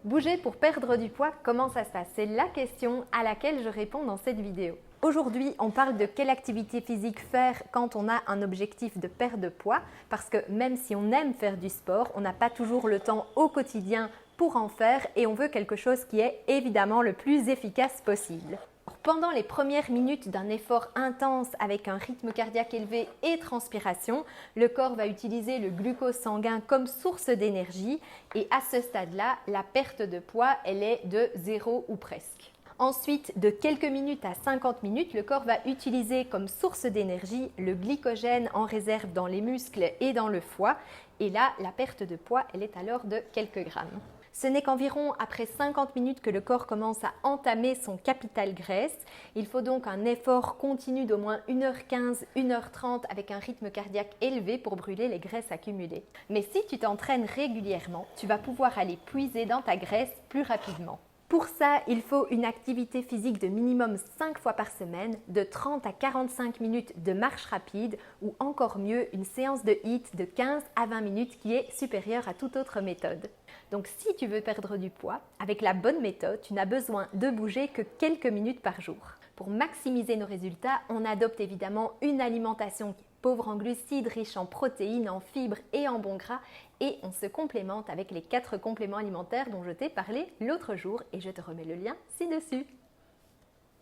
Bouger pour perdre du poids, comment ça se passe? C'est la question à laquelle je réponds dans cette vidéo. Aujourd'hui, on parle de quelle activité physique faire quand on a un objectif de perte de poids, parce que même si on aime faire du sport, on n'a pas toujours le temps au quotidien pour en faire et on veut quelque chose qui est évidemment le plus efficace possible. Pendant les premières minutes d'un effort intense avec un rythme cardiaque élevé et transpiration, le corps va utiliser le glucose sanguin comme source d'énergie et à ce stade-là, la perte de poids, elle est de 0 ou presque. Ensuite, de quelques minutes à 50 minutes, le corps va utiliser comme source d'énergie le glycogène en réserve dans les muscles et dans le foie. Et là, la perte de poids, elle est alors de quelques grammes. Ce n'est qu'environ après 50 minutes que le corps commence à entamer son capital graisse. Il faut donc un effort continu d'au moins 1h15, 1h30 avec un rythme cardiaque élevé pour brûler les graisses accumulées. Mais si tu t'entraînes régulièrement, tu vas pouvoir aller puiser dans ta graisse plus rapidement. Pour ça, il faut une activité physique de minimum 5 fois par semaine, de 30 à 45 minutes de marche rapide ou encore mieux, une séance de HIIT de 15 à 20 minutes qui est supérieure à toute autre méthode. Donc si tu veux perdre du poids, avec la bonne méthode, tu n'as besoin de bouger que quelques minutes par jour. Pour maximiser nos résultats, on adopte évidemment une alimentation pauvre en glucides, riche en protéines, en fibres et en bons gras et on se complémente avec les 4 compléments alimentaires dont je t'ai parlé l'autre jour et je te remets le lien ci-dessus.